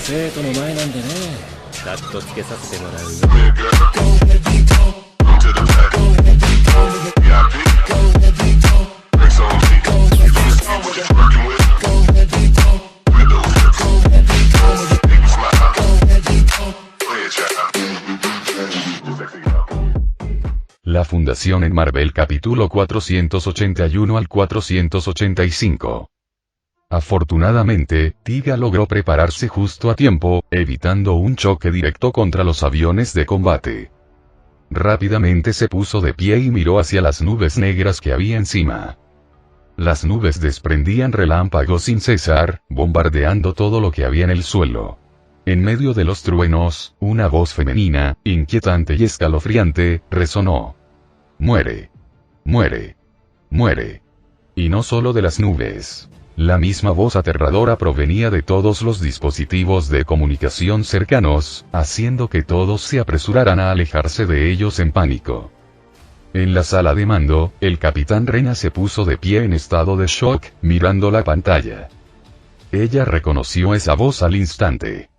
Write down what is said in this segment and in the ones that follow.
生徒の前なんでね。カットつけさせてもらうよ。La fundación en Marvel capítulo 481 al 485. Afortunadamente, Tiga logró prepararse justo a tiempo, evitando un choque directo contra los aviones de combate. Rápidamente se puso de pie y miró hacia las nubes negras que había encima. Las nubes desprendían relámpagos sin cesar, bombardeando todo lo que había en el suelo. En medio de los truenos, una voz femenina, inquietante y escalofriante, resonó. Muere. Muere. Muere. Y no solo de las nubes. La misma voz aterradora provenía de todos los dispositivos de comunicación cercanos, haciendo que todos se apresuraran a alejarse de ellos en pánico. En la sala de mando, el capitán Rena se puso de pie en estado de shock, mirando la pantalla. Ella reconoció esa voz al instante.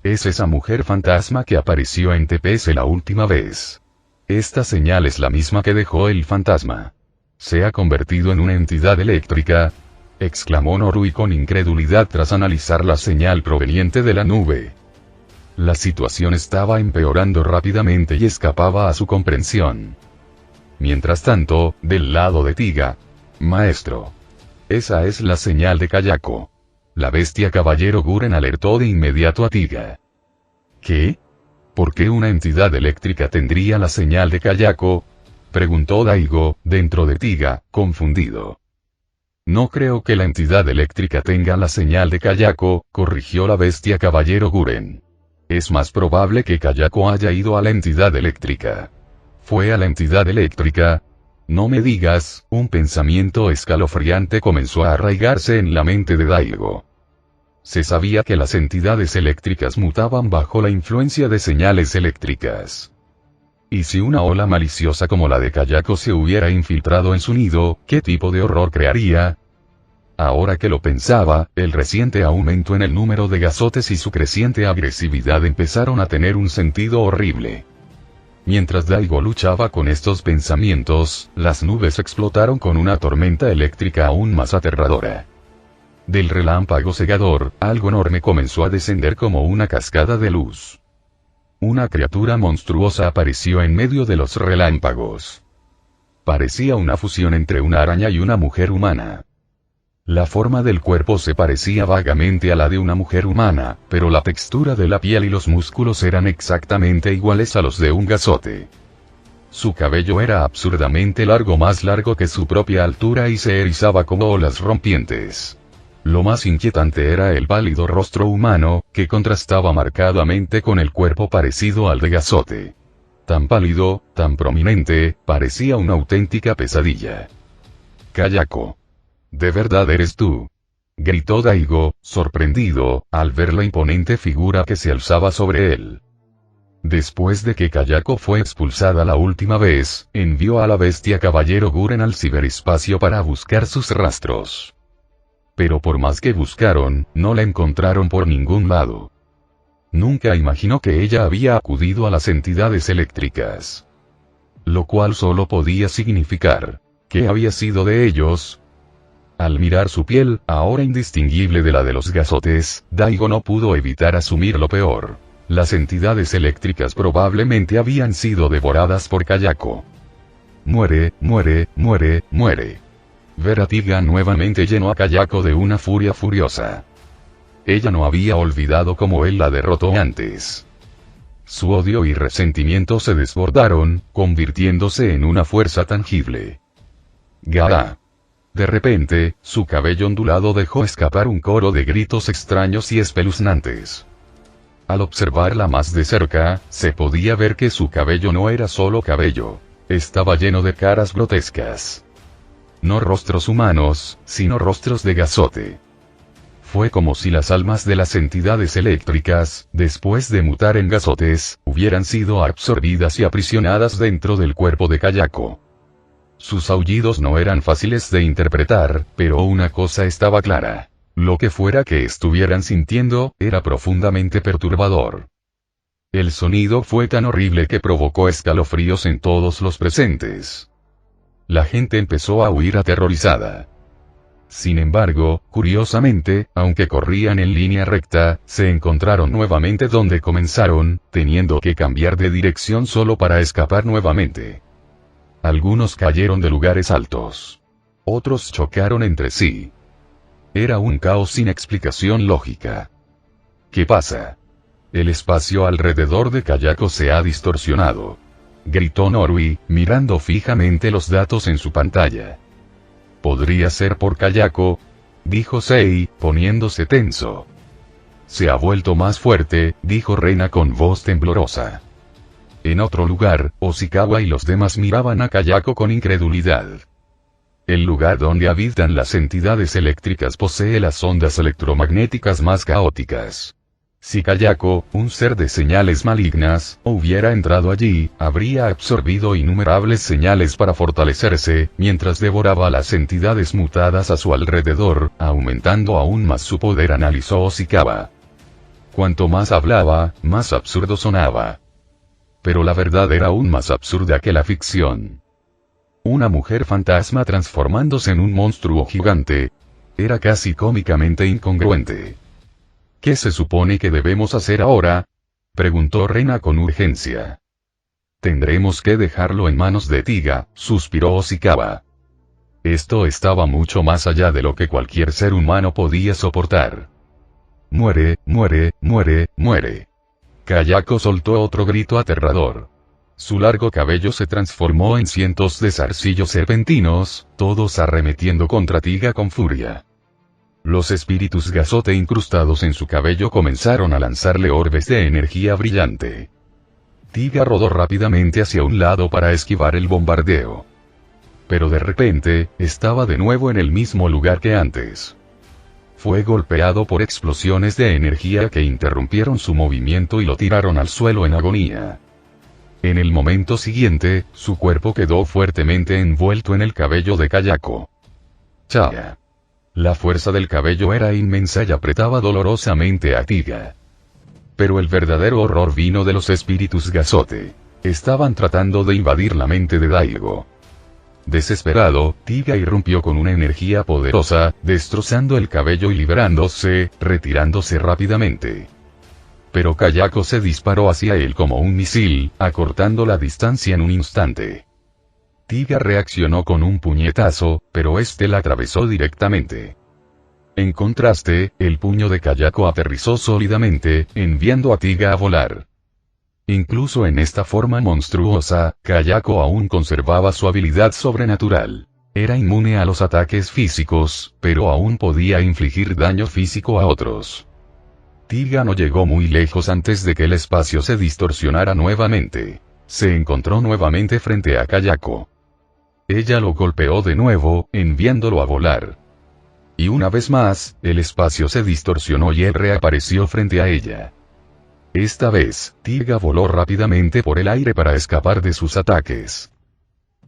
Es esa mujer fantasma que apareció en TPS la última vez. Esta señal es la misma que dejó el fantasma. ¿Se ha convertido en una entidad eléctrica?, exclamó Norui con incredulidad tras analizar la señal proveniente de la nube. La situación estaba empeorando rápidamente y escapaba a su comprensión. Mientras tanto, del lado de Tiga. Maestro. Esa es la señal de Kayako. La bestia caballero Guren alertó de inmediato a Tiga. ¿Qué? ¿Por qué una entidad eléctrica tendría la señal de Kayako?, preguntó Daigo, dentro de Tiga, confundido. No creo que la entidad eléctrica tenga la señal de Kayako, corrigió la bestia caballero Guren. Es más probable que Kayako haya ido a la entidad eléctrica. ¿Fue a la entidad eléctrica? No me digas, un pensamiento escalofriante comenzó a arraigarse en la mente de Daigo. Se sabía que las entidades eléctricas mutaban bajo la influencia de señales eléctricas. ¿Y si una ola maliciosa como la de Kayako se hubiera infiltrado en su nido, qué tipo de horror crearía? Ahora que lo pensaba, el reciente aumento en el número de gazotes y su creciente agresividad empezaron a tener un sentido horrible. Mientras Daigo luchaba con estos pensamientos, las nubes explotaron con una tormenta eléctrica aún más aterradora. Del relámpago cegador, algo enorme comenzó a descender como una cascada de luz. Una criatura monstruosa apareció en medio de los relámpagos. Parecía una fusión entre una araña y una mujer humana. La forma del cuerpo se parecía vagamente a la de una mujer humana, pero la textura de la piel y los músculos eran exactamente iguales a los de un gazote. Su cabello era absurdamente largo, más largo que su propia altura, y se erizaba como olas rompientes. Lo más inquietante era el pálido rostro humano, que contrastaba marcadamente con el cuerpo parecido al de gazote. Tan pálido, tan prominente, parecía una auténtica pesadilla. Kayako. ¿De verdad eres tú?, gritó Daigo, sorprendido, al ver la imponente figura que se alzaba sobre él. Después de que Kayako fue expulsada la última vez, envió a la bestia caballero Guren al ciberespacio para buscar sus rastros. Pero por más que buscaron, no la encontraron por ningún lado. Nunca imaginó que ella había acudido a las entidades eléctricas. Lo cual solo podía significar, ¿qué había sido de ellos? Al mirar su piel, ahora indistinguible de la de los gazotes, Daigo no pudo evitar asumir lo peor. Las entidades eléctricas probablemente habían sido devoradas por Kayako. Muere, muere, muere, muere. Ver a Tiga nuevamente llenó a Kayako de una furia furiosa. Ella no había olvidado cómo él la derrotó antes. Su odio y resentimiento se desbordaron, convirtiéndose en una fuerza tangible. ¡Gah! De repente, su cabello ondulado dejó escapar un coro de gritos extraños y espeluznantes. Al observarla más de cerca, se podía ver que su cabello no era solo cabello. Estaba lleno de caras grotescas. No rostros humanos, sino rostros de gazote. Fue como si las almas de las entidades eléctricas, después de mutar en gazotes, hubieran sido absorbidas y aprisionadas dentro del cuerpo de Kayako. Sus aullidos no eran fáciles de interpretar, pero una cosa estaba clara. Lo que fuera que estuvieran sintiendo, era profundamente perturbador. El sonido fue tan horrible que provocó escalofríos en todos los presentes. La gente empezó a huir aterrorizada. Sin embargo, curiosamente, aunque corrían en línea recta, se encontraron nuevamente donde comenzaron, teniendo que cambiar de dirección solo para escapar nuevamente. Algunos cayeron de lugares altos. Otros chocaron entre sí. Era un caos sin explicación lógica. ¿Qué pasa? El espacio alrededor de Kayako se ha distorsionado. Gritó Norui, mirando fijamente los datos en su pantalla. Podría ser por Kayako, dijo Sei, poniéndose tenso. Se ha vuelto más fuerte, dijo Rena con voz temblorosa. En otro lugar, Oshikawa y los demás miraban a Kayako con incredulidad. El lugar donde habitan las entidades eléctricas posee las ondas electromagnéticas más caóticas. Si Kayako, un ser de señales malignas, hubiera entrado allí, habría absorbido innumerables señales para fortalecerse, mientras devoraba las entidades mutadas a su alrededor, aumentando aún más su poder, analizó Oshikawa. Cuanto más hablaba, más absurdo sonaba. Pero la verdad era aún más absurda que la ficción. Una mujer fantasma transformándose en un monstruo gigante. Era casi cómicamente incongruente. ¿Qué se supone que debemos hacer ahora?, preguntó Rena con urgencia. Tendremos que dejarlo en manos de Tiga, suspiró Oshikawa. Esto estaba mucho más allá de lo que cualquier ser humano podía soportar. Muere, muere, muere, muere. Kayako soltó otro grito aterrador. Su largo cabello se transformó en cientos de zarcillos serpentinos, todos arremetiendo contra Tiga con furia. Los espíritus gasote incrustados en su cabello comenzaron a lanzarle orbes de energía brillante. Tiga rodó rápidamente hacia un lado para esquivar el bombardeo. Pero de repente, estaba de nuevo en el mismo lugar que antes. Fue golpeado por explosiones de energía que interrumpieron su movimiento y lo tiraron al suelo en agonía. En el momento siguiente, su cuerpo quedó fuertemente envuelto en el cabello de Kayako. ¡Cha! La fuerza del cabello era inmensa y apretaba dolorosamente a Tiga. Pero el verdadero horror vino de los espíritus gasote. Estaban tratando de invadir la mente de Daigo. Desesperado, Tiga irrumpió con una energía poderosa, destrozando el cabello y liberándose, retirándose rápidamente. Pero Kayako se disparó hacia él como un misil, acortando la distancia en un instante. Tiga reaccionó con un puñetazo, pero este la atravesó directamente. En contraste, el puño de Kayako aterrizó sólidamente, enviando a Tiga a volar. Incluso en esta forma monstruosa, Kayako aún conservaba su habilidad sobrenatural. Era inmune a los ataques físicos, pero aún podía infligir daño físico a otros. Tiga no llegó muy lejos antes de que el espacio se distorsionara nuevamente. Se encontró nuevamente frente a Kayako. Ella lo golpeó de nuevo, enviándolo a volar. Y una vez más, el espacio se distorsionó y él reapareció frente a ella. Esta vez, Tiga voló rápidamente por el aire para escapar de sus ataques.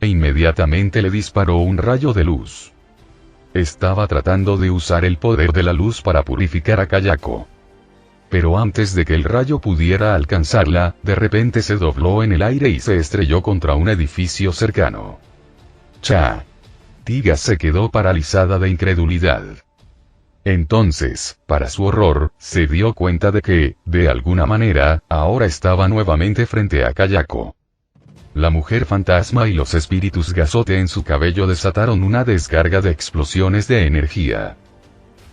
E inmediatamente le disparó un rayo de luz. Estaba tratando de usar el poder de la luz para purificar a Kayako. Pero antes de que el rayo pudiera alcanzarla, de repente se dobló en el aire y se estrelló contra un edificio cercano. ¡Cha! Tiga se quedó paralizada de incredulidad. Entonces, para su horror, se dio cuenta de que, de alguna manera, ahora estaba nuevamente frente a Kayako. La mujer fantasma y los espíritus gasote en su cabello desataron una descarga de explosiones de energía.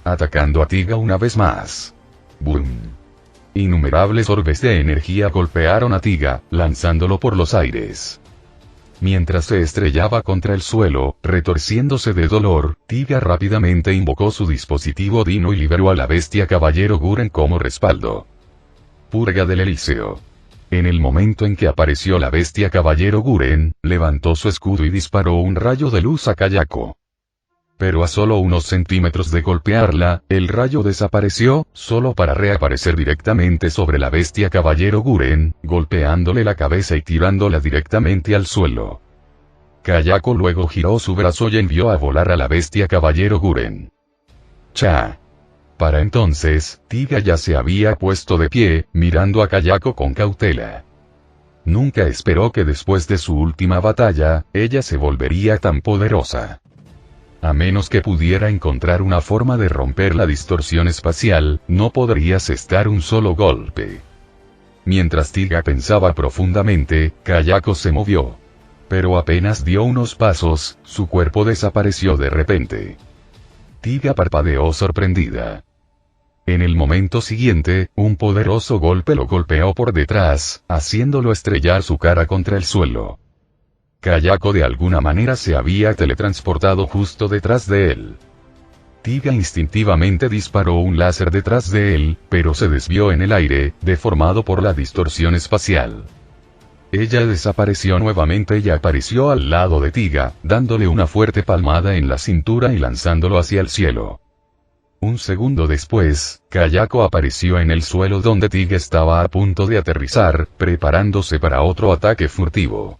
Atacando a Tiga una vez más. ¡Boom! Innumerables orbes de energía golpearon a Tiga, lanzándolo por los aires. Mientras se estrellaba contra el suelo, retorciéndose de dolor, Tiga rápidamente invocó su dispositivo Dino y liberó a la bestia Caballero Guren como respaldo. Purga del Elíseo. En el momento en que apareció la bestia Caballero Guren, levantó su escudo y disparó un rayo de luz a Kayako. Pero a solo unos centímetros de golpearla, el rayo desapareció, solo para reaparecer directamente sobre la bestia Caballero Guren, golpeándole la cabeza y tirándola directamente al suelo. Kayako luego giró su brazo y envió a volar a la bestia Caballero Guren. ¡Cha! Para entonces, Tiga ya se había puesto de pie, mirando a Kayako con cautela. Nunca esperó que después de su última batalla, ella se volvería tan poderosa. A menos que pudiera encontrar una forma de romper la distorsión espacial, no podrías estar un solo golpe. Mientras Tiga pensaba profundamente, Kayako se movió. Pero apenas dio unos pasos, su cuerpo desapareció de repente. Tiga parpadeó sorprendida. En el momento siguiente, un poderoso golpe lo golpeó por detrás, haciéndolo estrellar su cara contra el suelo. Kayako de alguna manera se había teletransportado justo detrás de él. Tiga instintivamente disparó un láser detrás de él, pero se desvió en el aire, deformado por la distorsión espacial. Ella desapareció nuevamente y apareció al lado de Tiga, dándole una fuerte palmada en la cintura y lanzándolo hacia el cielo. Un segundo después, Kayako apareció en el suelo donde Tiga estaba a punto de aterrizar, preparándose para otro ataque furtivo.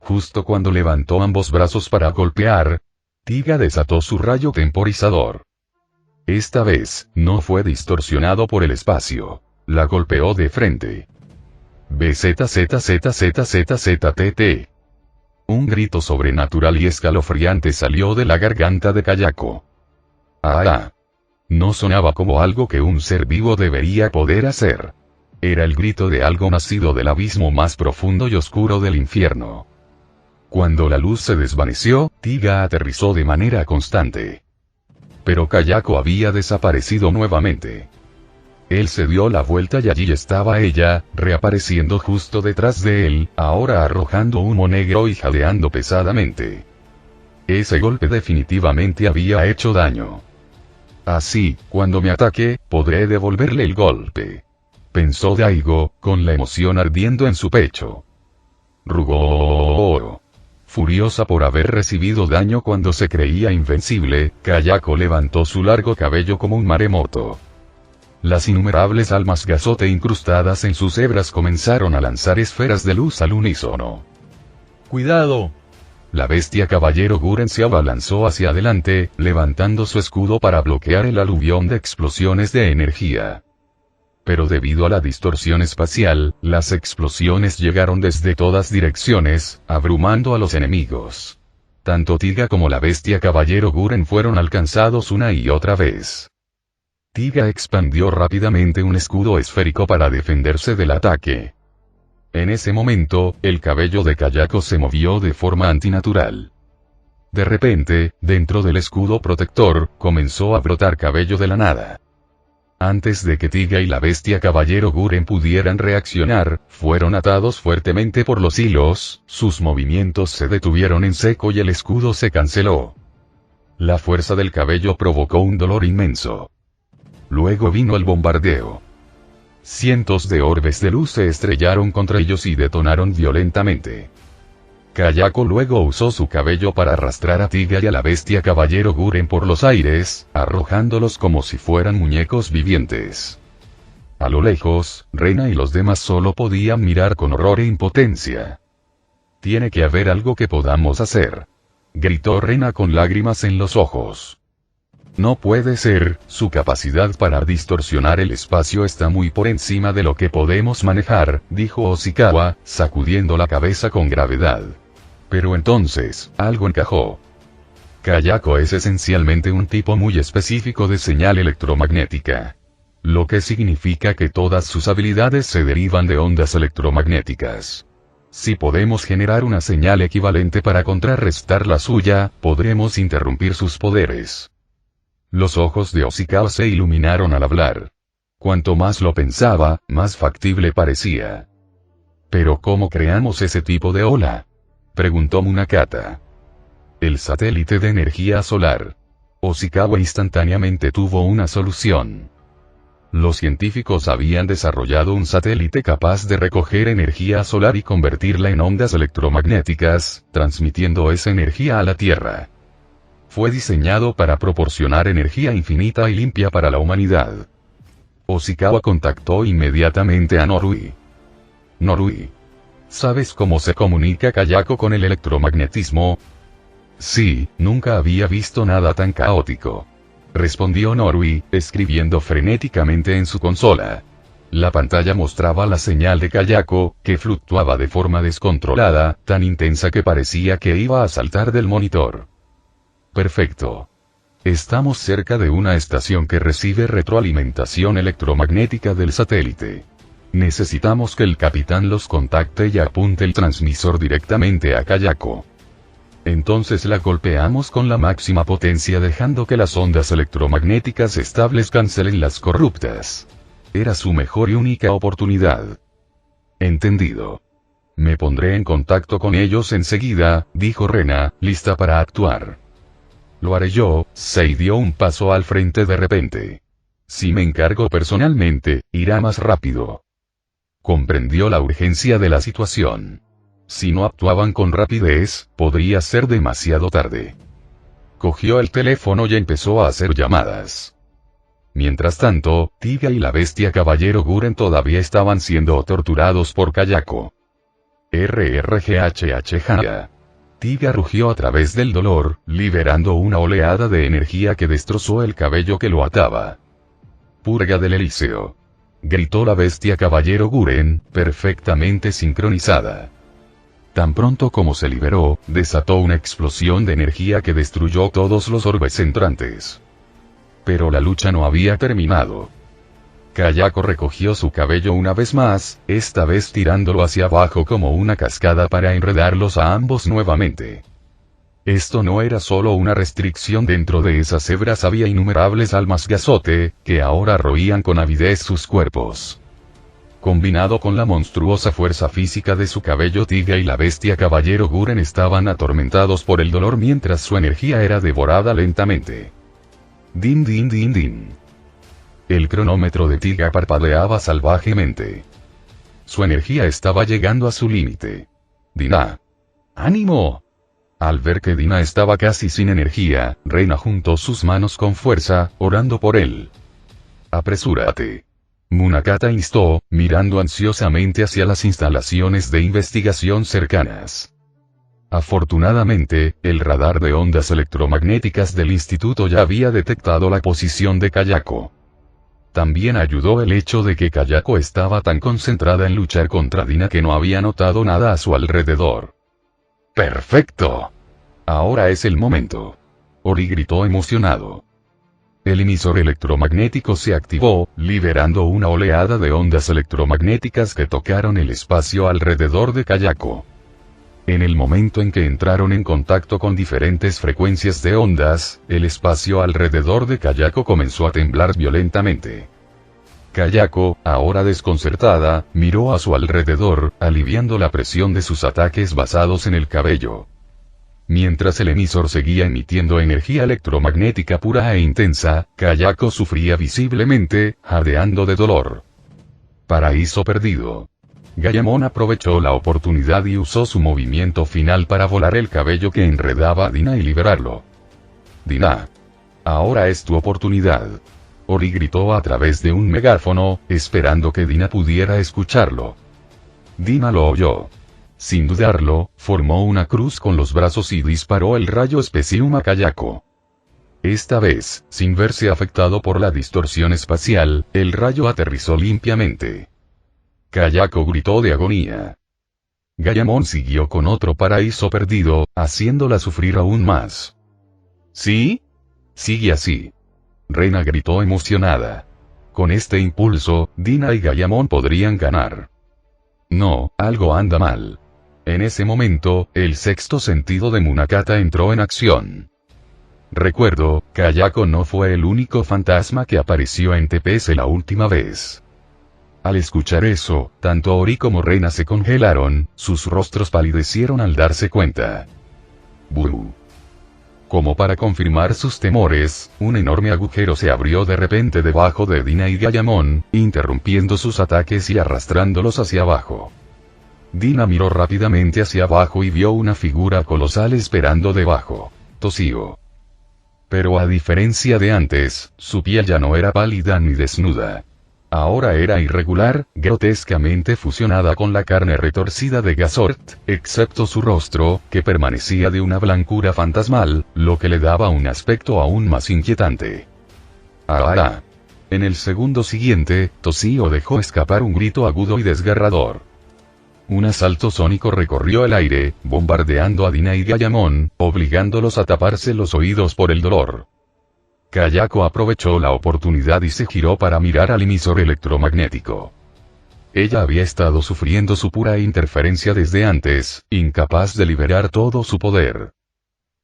Justo cuando levantó ambos brazos para golpear, Tiga desató su rayo temporizador. Esta vez, no fue distorsionado por el espacio. La golpeó de frente. BZZZZZZZT. Un grito sobrenatural y escalofriante salió de la garganta de Kayako. ¡Ah! No sonaba como algo que un ser vivo debería poder hacer. Era el grito de algo nacido del abismo más profundo y oscuro del infierno. Cuando la luz se desvaneció, Tiga aterrizó de manera constante. Pero Kayako había desaparecido nuevamente. Él se dio la vuelta y allí estaba ella, reapareciendo justo detrás de él, ahora arrojando humo negro y jadeando pesadamente. Ese golpe definitivamente había hecho daño. Así, cuando me ataque, podré devolverle el golpe. Pensó Daigo, con la emoción ardiendo en su pecho. Rugó. Furiosa por haber recibido daño cuando se creía invencible, Kayako levantó su largo cabello como un maremoto. Las innumerables almas gasote incrustadas en sus hebras comenzaron a lanzar esferas de luz al unísono. ¡Cuidado! La bestia caballero Guren se abalanzó hacia adelante, levantando su escudo para bloquear el aluvión de explosiones de energía. Pero debido a la distorsión espacial, las explosiones llegaron desde todas direcciones, abrumando a los enemigos. Tanto Tiga como la bestia caballero Guren fueron alcanzados una y otra vez. Tiga expandió rápidamente un escudo esférico para defenderse del ataque. En ese momento, el cabello de Kayako se movió de forma antinatural. De repente, dentro del escudo protector, comenzó a brotar cabello de la nada. Antes de que Tiga y la bestia caballero Guren pudieran reaccionar, fueron atados fuertemente por los hilos, sus movimientos se detuvieron en seco y el escudo se canceló. La fuerza del cabello provocó un dolor inmenso. Luego vino el bombardeo. Cientos de orbes de luz se estrellaron contra ellos y detonaron violentamente. Kayako luego usó su cabello para arrastrar a Tiga y a la bestia caballero Guren por los aires, arrojándolos como si fueran muñecos vivientes. A lo lejos, Rena y los demás solo podían mirar con horror e impotencia. «Tiene que haber algo que podamos hacer», gritó Rena con lágrimas en los ojos. «No puede ser, su capacidad para distorsionar el espacio está muy por encima de lo que podemos manejar», dijo Oshikawa, sacudiendo la cabeza con gravedad. Pero entonces, algo encajó. Kayako es esencialmente un tipo muy específico de señal electromagnética. Lo que significa que todas sus habilidades se derivan de ondas electromagnéticas. Si podemos generar una señal equivalente para contrarrestar la suya, podremos interrumpir sus poderes. Los ojos de Oshikawa se iluminaron al hablar. Cuanto más lo pensaba, más factible parecía. «¿Pero cómo creamos ese tipo de ola?», preguntó Munakata. «El satélite de energía solar». Oshikawa instantáneamente tuvo una solución. Los científicos habían desarrollado un satélite capaz de recoger energía solar y convertirla en ondas electromagnéticas, transmitiendo esa energía a la Tierra. Fue diseñado para proporcionar energía infinita y limpia para la humanidad. Oshikawa contactó inmediatamente a Norui. «Norui, ¿sabes cómo se comunica Kayako con el electromagnetismo?» «Sí, nunca había visto nada tan caótico». respondió Norui, escribiendo frenéticamente en su consola. La pantalla mostraba la señal de Kayako, que fluctuaba de forma descontrolada, tan intensa que parecía que iba a saltar del monitor. Perfecto. Estamos cerca de una estación que recibe retroalimentación electromagnética del satélite. Necesitamos que el capitán los contacte y apunte el transmisor directamente a Kayako. Entonces la golpeamos con la máxima potencia dejando que las ondas electromagnéticas estables cancelen las corruptas. Era su mejor y única oportunidad. Entendido. Me pondré en contacto con ellos enseguida, dijo Rena, lista para actuar. Lo haré yo, Sei dio un paso al frente de repente. Si me encargo personalmente, irá más rápido. Comprendió la urgencia de la situación. Si no actuaban con rapidez, podría ser demasiado tarde. Cogió el teléfono y empezó a hacer llamadas. Mientras tanto, Tiga y la bestia caballero Guren todavía estaban siendo torturados por Kayako. RRGHH. Tiga rugió a través del dolor, liberando una oleada de energía que destrozó el cabello que lo ataba. Purga del Elíseo. Gritó la bestia caballero Guren, perfectamente sincronizada. Tan pronto como se liberó, desató una explosión de energía que destruyó todos los orbes entrantes. Pero la lucha no había terminado. Kayako recogió su cabello una vez más, esta vez tirándolo hacia abajo como una cascada para enredarlos a ambos nuevamente. Esto no era solo una restricción, dentro de esas hebras había innumerables almas gasote, que ahora roían con avidez sus cuerpos. Combinado con la monstruosa fuerza física de su cabello, Tiga y la bestia caballero Guren estaban atormentados por el dolor mientras su energía era devorada lentamente. Din din din din. El cronómetro de Tiga parpadeaba salvajemente. Su energía estaba llegando a su límite. Dina. ¡Ánimo! Al ver que Dina estaba casi sin energía, Rena juntó sus manos con fuerza, orando por él. Apresúrate. Munakata instó, mirando ansiosamente hacia las instalaciones de investigación cercanas. Afortunadamente, el radar de ondas electromagnéticas del instituto ya había detectado la posición de Kayako. También ayudó el hecho de que Kayako estaba tan concentrada en luchar contra Dina que no había notado nada a su alrededor. ¡Perfecto! Ahora es el momento. Ori gritó emocionado. El emisor electromagnético se activó, liberando una oleada de ondas electromagnéticas que tocaron el espacio alrededor de Kayako. En el momento en que entraron en contacto con diferentes frecuencias de ondas, el espacio alrededor de Kayako comenzó a temblar violentamente. Kayako, ahora desconcertada, miró a su alrededor, aliviando la presión de sus ataques basados en el cabello. Mientras el emisor seguía emitiendo energía electromagnética pura e intensa, Kayako sufría visiblemente, jadeando de dolor. Paraíso perdido. Gaiamon aprovechó la oportunidad y usó su movimiento final para volar el cabello que enredaba a Dina y liberarlo. Dina. Ahora es tu oportunidad. Ori gritó a través de un megáfono, esperando que Dina pudiera escucharlo. Dina lo oyó. Sin dudarlo, formó una cruz con los brazos y disparó el rayo Specium a Kayako. Esta vez, sin verse afectado por la distorsión espacial, el rayo aterrizó limpiamente. Kayako gritó de agonía. Gaiamon siguió con otro paraíso perdido, haciéndola sufrir aún más. ¿Sí? Sigue así. Rena gritó emocionada. Con este impulso, Dina y Gaiamon podrían ganar. No, algo anda mal. En ese momento, el sexto sentido de Munakata entró en acción. Recuerdo, Kayako no fue el único fantasma que apareció en TPS la última vez. Al escuchar eso, tanto Ori como Rena se congelaron, sus rostros palidecieron al darse cuenta. ¡Bú! Como para confirmar sus temores, un enorme agujero se abrió de repente debajo de Dina y Gaiamon, interrumpiendo sus ataques y arrastrándolos hacia abajo. Dina miró rápidamente hacia abajo y vio una figura colosal esperando debajo. Tosió. Pero a diferencia de antes, su piel ya no era pálida ni desnuda. Ahora era irregular, grotescamente fusionada con la carne retorcida de Gazort, excepto su rostro, que permanecía de una blancura fantasmal, lo que le daba un aspecto aún más inquietante. ¡Ah! En el segundo siguiente, Toshio dejó escapar un grito agudo y desgarrador. Un asalto sónico recorrió el aire, bombardeando a Dina y Gayamon, obligándolos a taparse los oídos por el dolor. Kayako aprovechó la oportunidad y se giró para mirar al emisor electromagnético. Ella había estado sufriendo su pura interferencia desde antes, incapaz de liberar todo su poder.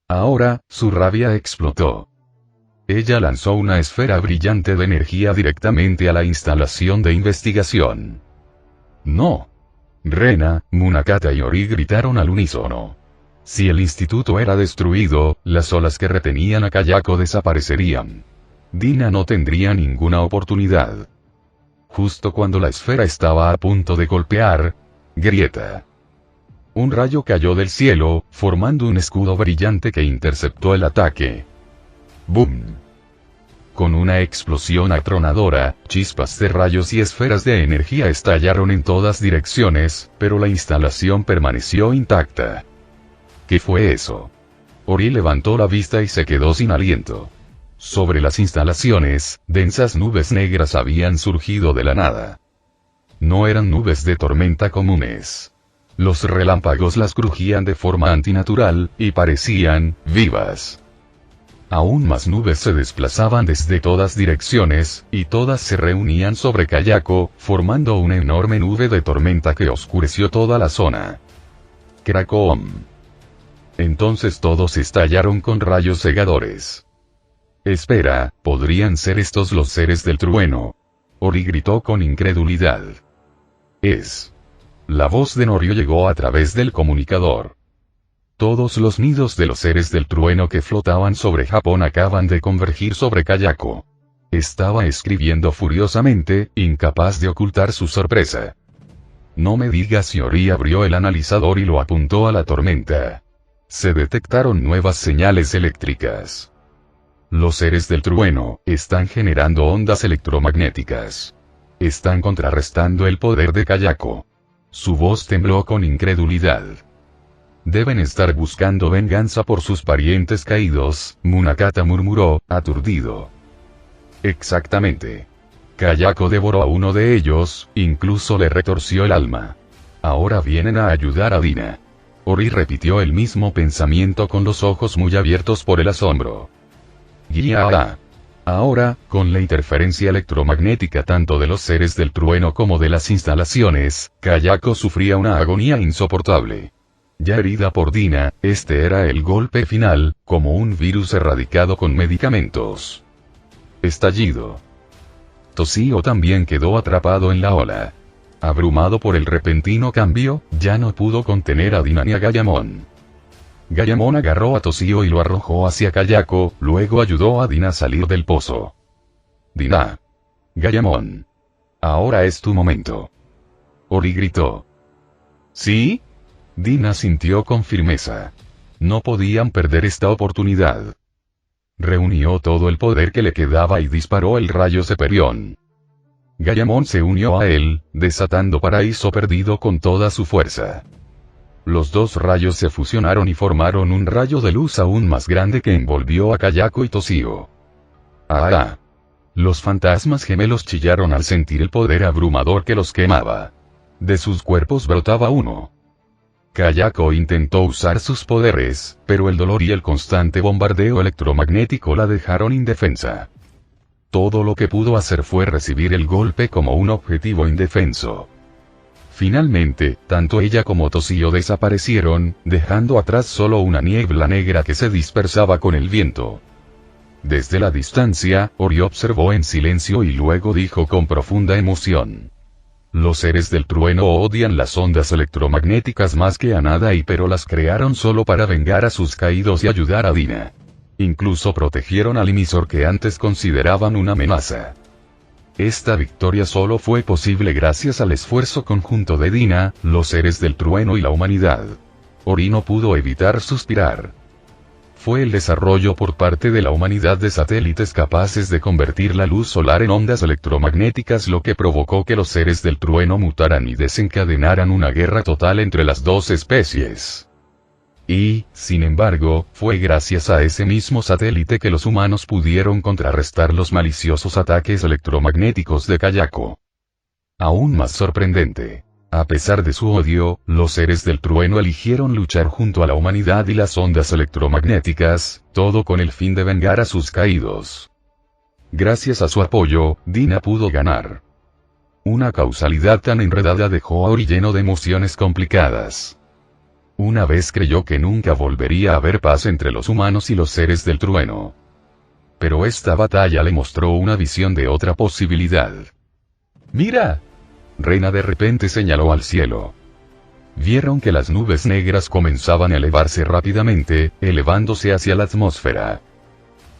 Ahora, su rabia explotó. Ella lanzó una esfera brillante de energía directamente a la instalación de investigación. ¡No! Rena, Munakata y Ori gritaron al unísono. Si el instituto era destruido, las olas que retenían a Kayako desaparecerían. Dina no tendría ninguna oportunidad. Justo cuando la esfera estaba a punto de golpear, grieta. Un rayo cayó del cielo, formando un escudo brillante que interceptó el ataque. ¡Bum! Con una explosión atronadora, chispas de rayos y esferas de energía estallaron en todas direcciones, pero la instalación permaneció intacta. ¿Qué fue eso? Ori levantó la vista y se quedó sin aliento. Sobre las instalaciones, densas nubes negras habían surgido de la nada. No eran nubes de tormenta comunes. Los relámpagos las crujían de forma antinatural, y parecían vivas. Aún más nubes se desplazaban desde todas direcciones, y todas se reunían sobre Kayako, formando una enorme nube de tormenta que oscureció toda la zona. ¡Krakom! Entonces todos estallaron con rayos cegadores. Espera, ¿podrían ser estos los seres del trueno? Ori gritó con incredulidad. Es. La voz de Norio llegó a través del comunicador. Todos los nidos de los seres del trueno que flotaban sobre Japón acaban de convergir sobre Kayako. Estaba escribiendo furiosamente, incapaz de ocultar su sorpresa. No me digas si Ori abrió el analizador y lo apuntó a la tormenta. Se detectaron nuevas señales eléctricas. Los seres del trueno están generando ondas electromagnéticas. Están contrarrestando el poder de Kayako. Su voz tembló con incredulidad. Deben estar buscando venganza por sus parientes caídos, Munakata murmuró, aturdido. Exactamente. Kayako devoró a uno de ellos, incluso le retorció el alma. Ahora vienen a ayudar a Dina. Ori repitió el mismo pensamiento con los ojos muy abiertos por el asombro. Guía. Ahora, con la interferencia electromagnética tanto de los seres del trueno como de las instalaciones, Kayako sufría una agonía insoportable. Ya herida por Dina, este era el golpe final, como un virus erradicado con medicamentos. Estallido. Toshio también quedó atrapado en la ola. Abrumado por el repentino cambio, ya no pudo contener a Dina ni a Gayamon. Gayamon agarró a Toshio y lo arrojó hacia Kayako, luego ayudó a Dina a salir del pozo. Dina. Gayamon. Ahora es tu momento. Ori gritó. ¿Sí? Dina sintió con firmeza. No podían perder esta oportunidad. Reunió todo el poder que le quedaba y disparó el rayo Seperión. Gayamon se unió a él, desatando Paraíso Perdido con toda su fuerza. Los dos rayos se fusionaron y formaron un rayo de luz aún más grande que envolvió a Kayako y Toshio. ¡Ah! Los fantasmas gemelos chillaron al sentir el poder abrumador que los quemaba. De sus cuerpos brotaba humo. Kayako intentó usar sus poderes, pero el dolor y el constante bombardeo electromagnético la dejaron indefensa. Todo lo que pudo hacer fue recibir el golpe como un objetivo indefenso. Finalmente, tanto ella como Toshio desaparecieron, dejando atrás solo una niebla negra que se dispersaba con el viento. Desde la distancia, Ori observó en silencio y luego dijo con profunda emoción. Los seres del trueno odian las ondas electromagnéticas más que a nada pero las crearon solo para vengar a sus caídos y ayudar a Dina. Incluso protegieron al emisor que antes consideraban una amenaza. Esta victoria solo fue posible gracias al esfuerzo conjunto de Dina, los seres del trueno y la humanidad. Ori no pudo evitar suspirar. Fue el desarrollo por parte de la humanidad de satélites capaces de convertir la luz solar en ondas electromagnéticas lo que provocó que los seres del trueno mutaran y desencadenaran una guerra total entre las dos especies. Y, sin embargo, fue gracias a ese mismo satélite que los humanos pudieron contrarrestar los maliciosos ataques electromagnéticos de Kayako. Aún más sorprendente. A pesar de su odio, los seres del trueno eligieron luchar junto a la humanidad y las ondas electromagnéticas, todo con el fin de vengar a sus caídos. Gracias a su apoyo, Dina pudo ganar. Una causalidad tan enredada dejó a Ori lleno de emociones complicadas. Una vez creyó que nunca volvería a haber paz entre los humanos y los seres del trueno. Pero esta batalla le mostró una visión de otra posibilidad. ¡Mira! Rena de repente señaló al cielo. Vieron que las nubes negras comenzaban a elevarse rápidamente, elevándose hacia la atmósfera.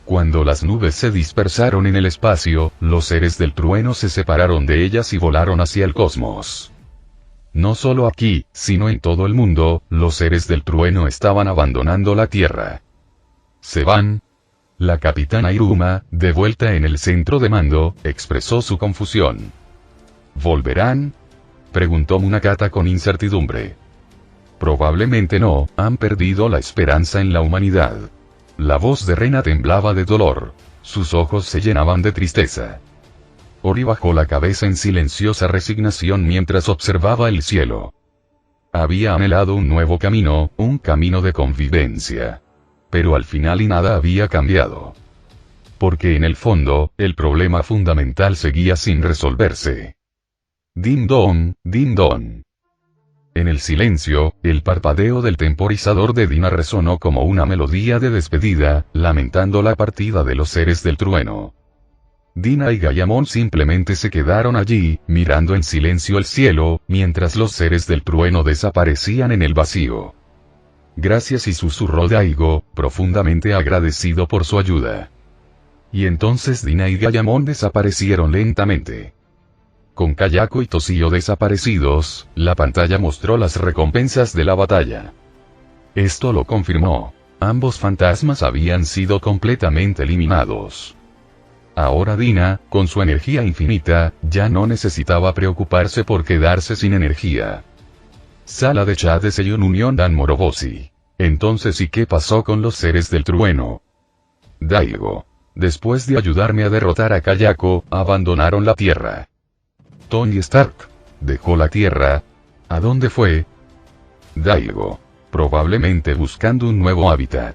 Cuando las nubes se dispersaron en el espacio, los seres del trueno se separaron de ellas y volaron hacia el cosmos. No solo aquí, sino en todo el mundo, los seres del trueno estaban abandonando la Tierra. ¿Se van? La capitana Iruma, de vuelta en el centro de mando, expresó su confusión. ¿Volverán? Preguntó Munakata con incertidumbre. Probablemente no, han perdido la esperanza en la humanidad. La voz de Rena temblaba de dolor. Sus ojos se llenaban de tristeza. Ori bajó la cabeza en silenciosa resignación mientras observaba el cielo. Había anhelado un nuevo camino, un camino de convivencia. Pero al final y nada había cambiado. Porque en el fondo, el problema fundamental seguía sin resolverse. Din don, din don. En el silencio, el parpadeo del temporizador de Dina resonó como una melodía de despedida, lamentando la partida de los seres del trueno. Dina y Gayamon simplemente se quedaron allí, mirando en silencio el cielo, mientras los seres del trueno desaparecían en el vacío. Gracias, y susurró Daigo, profundamente agradecido por su ayuda. Y entonces Dina y Gayamon desaparecieron lentamente. Con Kayako y Toshio desaparecidos, la pantalla mostró las recompensas de la batalla. Esto lo confirmó. Ambos fantasmas habían sido completamente eliminados. Ahora Dina, con su energía infinita, ya no necesitaba preocuparse por quedarse sin energía. Sala de chat de Seiyun Union Dan Moroboshi. Entonces, ¿y qué pasó con los seres del trueno? Daigo. Después de ayudarme a derrotar a Kayako, abandonaron la Tierra. Tony Stark. ¿Dejó la Tierra? ¿A dónde fue? Daigo. Probablemente buscando un nuevo hábitat.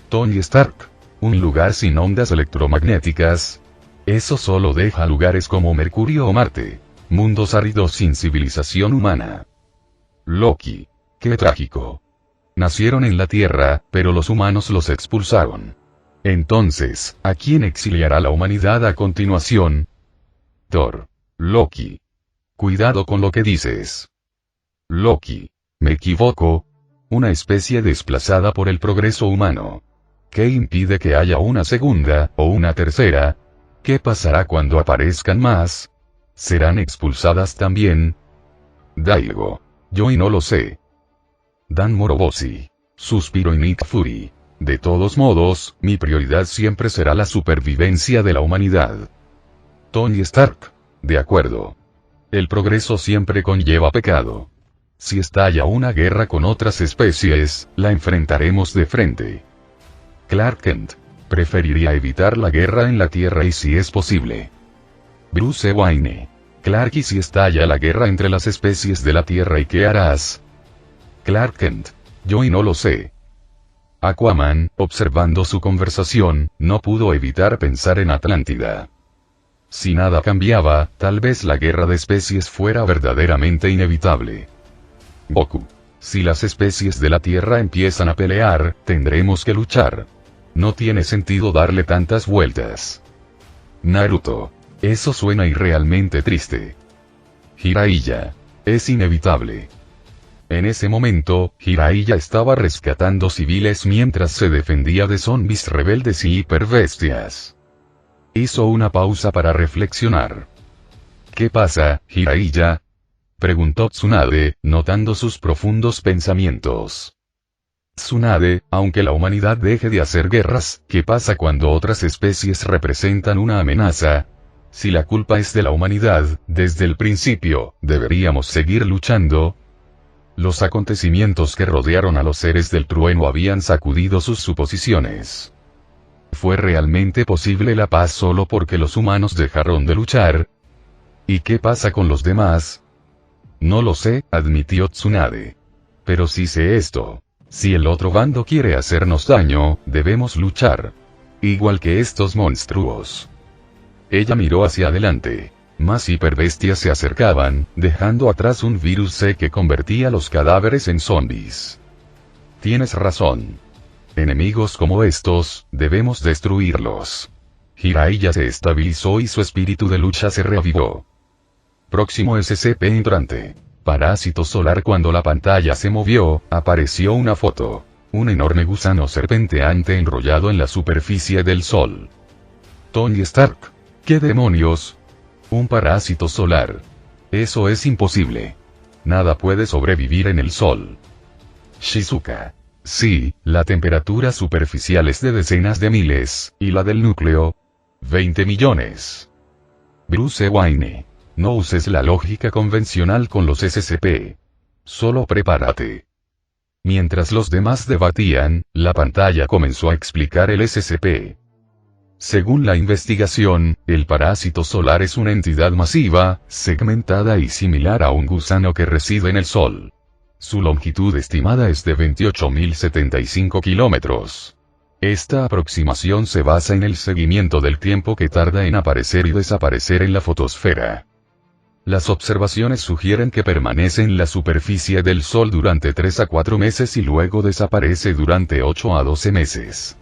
Tony Stark. Un lugar sin ondas electromagnéticas. Eso solo deja lugares como Mercurio o Marte. Mundos áridos sin civilización humana. Loki. Qué trágico. Nacieron en la Tierra, pero los humanos los expulsaron. Entonces, ¿a quién exiliará la humanidad a continuación? Thor. Loki. Cuidado con lo que dices. Loki. ¿Me equivoco? Una especie desplazada por el progreso humano. ¿Qué impide que haya una segunda, o una tercera? ¿Qué pasará cuando aparezcan más? ¿Serán expulsadas también? Daigo. Yo y no lo sé. Dan Moroboshi. Suspiro y Nick Fury. De todos modos, mi prioridad siempre será la supervivencia de la humanidad. Tony Stark. De acuerdo. El progreso siempre conlleva pecado. Si estalla una guerra con otras especies, la enfrentaremos de frente. Clark Kent. Preferiría evitar la guerra en la Tierra y si es posible. Bruce Wayne. Clark, ¿y si estalla la guerra entre las especies de la Tierra y qué harás? Clark Kent. Yo y no lo sé. Aquaman, observando su conversación, no pudo evitar pensar en Atlántida. Si nada cambiaba, tal vez la guerra de especies fuera verdaderamente inevitable. Goku. Si las especies de la Tierra empiezan a pelear, tendremos que luchar. No tiene sentido darle tantas vueltas. Naruto. Eso suena irrealmente triste. Jiraiya. Es inevitable. En ese momento, Jiraiya estaba rescatando civiles mientras se defendía de zombies rebeldes y hiperbestias. Hizo una pausa para reflexionar. ¿Qué pasa, Jiraiya? Preguntó Tsunade, notando sus profundos pensamientos. Tsunade, aunque la humanidad deje de hacer guerras, ¿qué pasa cuando otras especies representan una amenaza? Si la culpa es de la humanidad, desde el principio, ¿deberíamos seguir luchando? Los acontecimientos que rodearon a los seres del trueno habían sacudido sus suposiciones. ¿Fue realmente posible la paz solo porque los humanos dejaron de luchar? ¿Y qué pasa con los demás? No lo sé, admitió Tsunade. Pero sí sé esto. Si el otro bando quiere hacernos daño, debemos luchar. Igual que estos monstruos. Ella miró hacia adelante. Más hiperbestias se acercaban, dejando atrás un virus C que convertía los cadáveres en zombies. Tienes razón. Enemigos como estos, debemos destruirlos. Jiraiya se estabilizó y su espíritu de lucha se reavivó. Próximo SCP entrante. Parásito solar. Cuando la pantalla se movió, apareció una foto. Un enorme gusano serpenteante enrollado en la superficie del Sol. Tony Stark. ¿Qué demonios? Un parásito solar. Eso es imposible. Nada puede sobrevivir en el Sol. Shizuka. Sí, la temperatura superficial es de decenas de miles, y la del núcleo, 20 millones. Bruce Wayne. No uses la lógica convencional con los SCP. Solo prepárate. Mientras los demás debatían, la pantalla comenzó a explicar el SCP. Según la investigación, el parásito solar es una entidad masiva, segmentada y similar a un gusano que reside en el Sol. Su longitud estimada es de 28.075 kilómetros. Esta aproximación se basa en el seguimiento del tiempo que tarda en aparecer y desaparecer en la fotosfera. Las observaciones sugieren que permanece en la superficie del Sol durante 3 a 4 meses y luego desaparece durante 8 a 12 meses.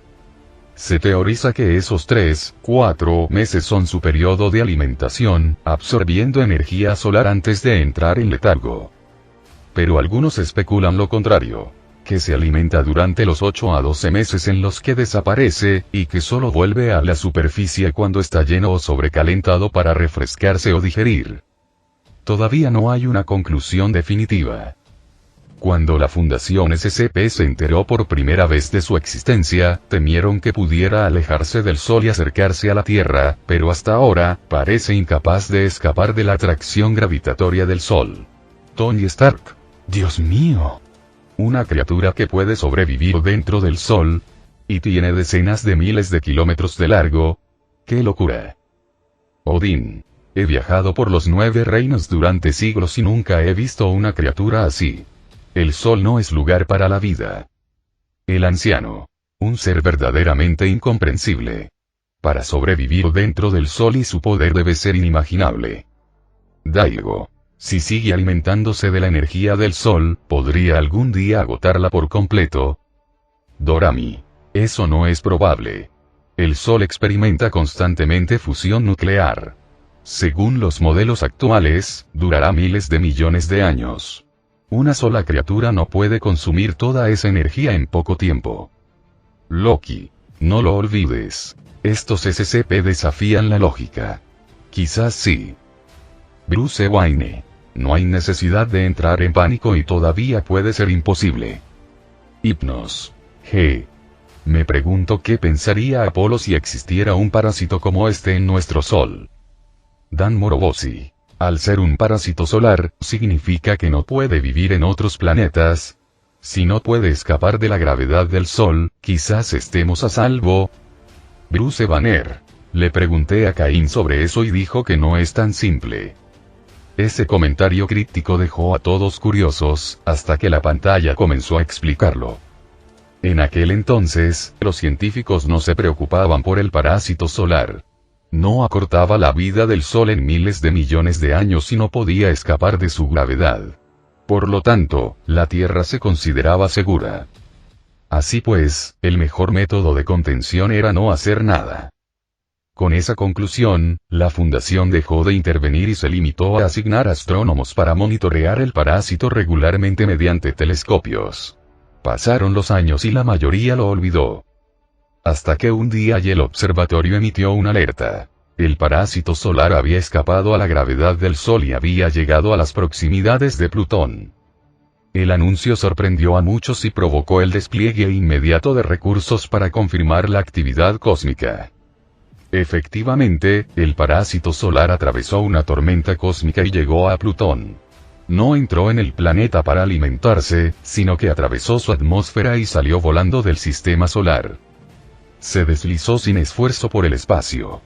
Se teoriza que esos 3-4 meses son su periodo de alimentación, absorbiendo energía solar antes de entrar en letargo. Pero algunos especulan lo contrario, que se alimenta durante los 8 a 12 meses en los que desaparece, y que solo vuelve a la superficie cuando está lleno o sobrecalentado para refrescarse o digerir. Todavía no hay una conclusión definitiva. Cuando la Fundación SCP se enteró por primera vez de su existencia, temieron que pudiera alejarse del Sol y acercarse a la Tierra, pero hasta ahora, parece incapaz de escapar de la atracción gravitatoria del Sol. Tony Stark. Dios mío. Una criatura que puede sobrevivir dentro del Sol, y tiene decenas de miles de kilómetros de largo. ¡Qué locura! Odín. He viajado por los 9 reinos durante siglos y nunca he visto una criatura así. El Sol no es lugar para la vida. El anciano. Un ser verdaderamente incomprensible. Para sobrevivir dentro del Sol y su poder debe ser inimaginable. Daigo. Si sigue alimentándose de la energía del Sol, ¿podría algún día agotarla por completo? Dorami. Eso no es probable. El Sol experimenta constantemente fusión nuclear. Según los modelos actuales, durará miles de millones de años. Una sola criatura no puede consumir toda esa energía en poco tiempo. Loki. No lo olvides. Estos SCP desafían la lógica. Quizás sí. Bruce Wayne. No hay necesidad de entrar en pánico y todavía puede ser imposible. Hypnos. G. Me pregunto qué pensaría Apolo si existiera un parásito como este en nuestro Sol. Dan Moroboshi. Al ser un parásito solar, significa que no puede vivir en otros planetas. Si no puede escapar de la gravedad del Sol, quizás estemos a salvo. Bruce Banner. Le pregunté a Caín sobre eso y dijo que no es tan simple. Ese comentario crítico dejó a todos curiosos, hasta que la pantalla comenzó a explicarlo. En aquel entonces, los científicos no se preocupaban por el parásito solar. No acortaba la vida del Sol en miles de millones de años y no podía escapar de su gravedad. Por lo tanto, la Tierra se consideraba segura. Así pues, el mejor método de contención era no hacer nada. Con esa conclusión, la Fundación dejó de intervenir y se limitó a asignar astrónomos para monitorear el parásito regularmente mediante telescopios. Pasaron los años y la mayoría lo olvidó. Hasta que un día el observatorio emitió una alerta. El parásito solar había escapado a la gravedad del Sol y había llegado a las proximidades de Plutón. El anuncio sorprendió a muchos y provocó el despliegue inmediato de recursos para confirmar la actividad cósmica. Efectivamente, el parásito solar atravesó una tormenta cósmica y llegó a Plutón. No entró en el planeta para alimentarse, sino que atravesó su atmósfera y salió volando del sistema solar. Se deslizó sin esfuerzo por el espacio.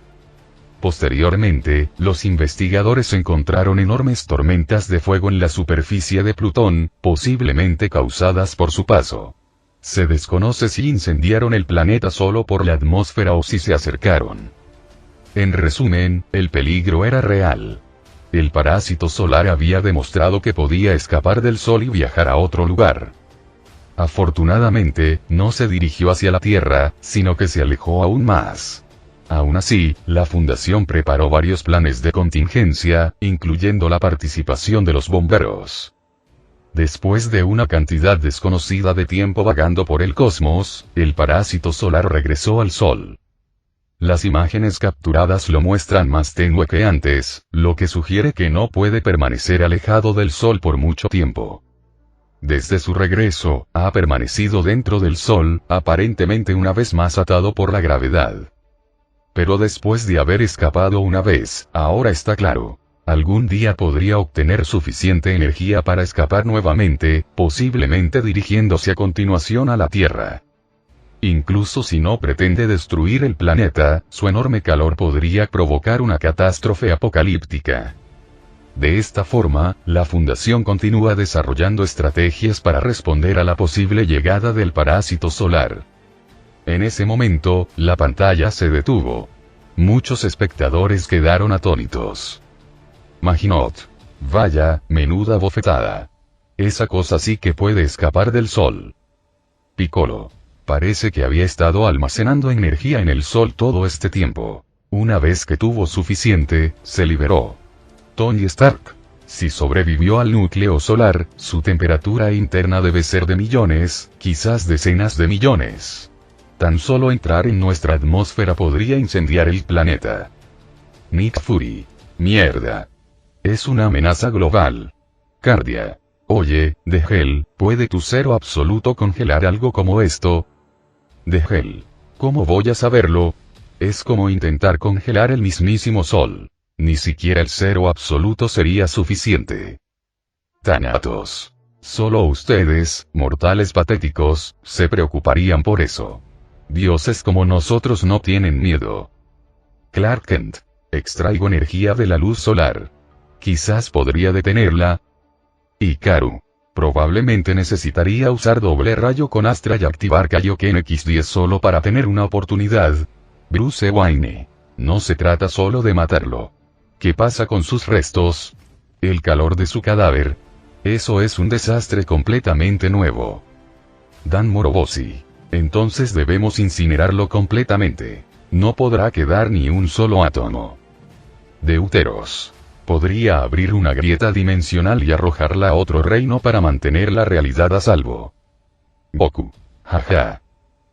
Posteriormente, los investigadores encontraron enormes tormentas de fuego en la superficie de Plutón, posiblemente causadas por su paso. Se desconoce si incendiaron el planeta solo por la atmósfera o si se acercaron. En resumen, el peligro era real. El parásito solar había demostrado que podía escapar del Sol y viajar a otro lugar. Afortunadamente, no se dirigió hacia la Tierra, sino que se alejó aún más. Aún así, la Fundación preparó varios planes de contingencia, incluyendo la participación de los bomberos. Después de una cantidad desconocida de tiempo vagando por el cosmos, el parásito solar regresó al Sol. Las imágenes capturadas lo muestran más tenue que antes, lo que sugiere que no puede permanecer alejado del Sol por mucho tiempo. Desde su regreso, ha permanecido dentro del Sol, aparentemente una vez más atado por la gravedad. Pero después de haber escapado una vez, ahora está claro. Algún día podría obtener suficiente energía para escapar nuevamente, posiblemente dirigiéndose a continuación a la Tierra. Incluso si no pretende destruir el planeta, su enorme calor podría provocar una catástrofe apocalíptica. De esta forma, la Fundación continúa desarrollando estrategias para responder a la posible llegada del parásito solar. En ese momento, la pantalla se detuvo. Muchos espectadores quedaron atónitos. Maginot. Vaya, menuda bofetada. Esa cosa sí que puede escapar del Sol. Piccolo. Parece que había estado almacenando energía en el Sol todo este tiempo. Una vez que tuvo suficiente, se liberó. Tony Stark. Si sobrevivió al núcleo solar, su temperatura interna debe ser de millones, quizás decenas de millones. Tan solo entrar en nuestra atmósfera podría incendiar el planeta. Nick Fury. Mierda. Es una amenaza global. Cardia. Oye, de Hell, ¿puede tu cero absoluto congelar algo como esto? De Hell. ¿Cómo voy a saberlo? Es como intentar congelar el mismísimo Sol. Ni siquiera el cero absoluto sería suficiente. Thanatos. Solo ustedes, mortales patéticos, se preocuparían por eso. Dioses como nosotros no tienen miedo. Clark Kent. Extraigo energía de la luz solar. Quizás podría detenerla. Hikaru. Probablemente necesitaría usar doble rayo con Astra y activar Kaioken X10 solo para tener una oportunidad. Bruce Wayne. No se trata solo de matarlo. ¿Qué pasa con sus restos? El calor de su cadáver. Eso es un desastre completamente nuevo. Dan Moroboshi. Entonces debemos incinerarlo completamente. No podrá quedar ni un solo átomo. Deuteros. Podría abrir una grieta dimensional y arrojarla a otro reino para mantener la realidad a salvo. Goku. Jaja.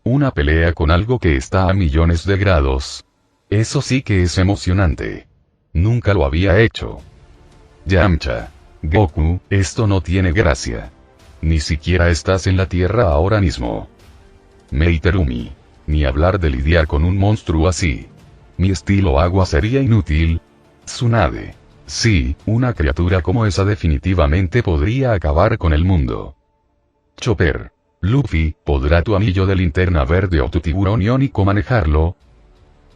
Una pelea con algo que está a millones de grados. Eso sí que es emocionante. Nunca lo había hecho. Yamcha. Goku, esto no tiene gracia. Ni siquiera estás en la Tierra ahora mismo. Meiterumi. Ni hablar de lidiar con un monstruo así. Mi estilo agua sería inútil. Tsunade. Sí, una criatura como esa definitivamente podría acabar con el mundo. Chopper. Luffy, ¿podrá tu anillo de linterna verde o tu tiburón iónico manejarlo?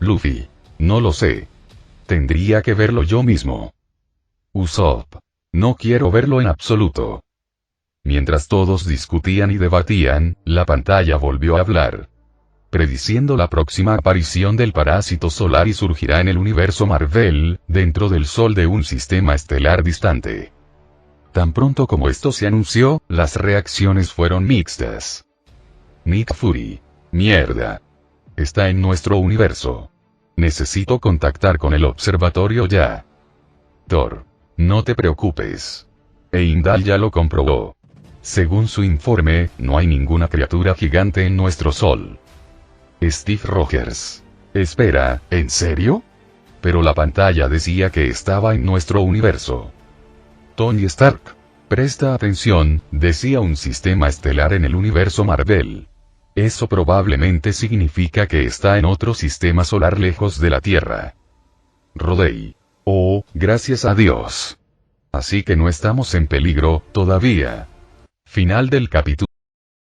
Luffy. No lo sé. Tendría que verlo yo mismo. Usopp. No quiero verlo en absoluto. Mientras todos discutían y debatían, la pantalla volvió a hablar. Prediciendo la próxima aparición del parásito solar y surgirá en el universo Marvel, dentro del Sol de un sistema estelar distante. Tan pronto como esto se anunció, las reacciones fueron mixtas. Nick Fury. Mierda. Está en nuestro universo. Necesito contactar con el observatorio ya. Thor. No te preocupes. Heimdall ya lo comprobó. Según su informe, no hay ninguna criatura gigante en nuestro Sol. Steve Rogers. Espera, ¿en serio? Pero la pantalla decía que estaba en nuestro universo. Tony Stark. Presta atención, decía un sistema estelar en el universo Marvel. Eso probablemente significa que está en otro sistema solar lejos de la Tierra. Rodey. Oh, gracias a Dios. Así que no estamos en peligro, todavía. Final del capítulo.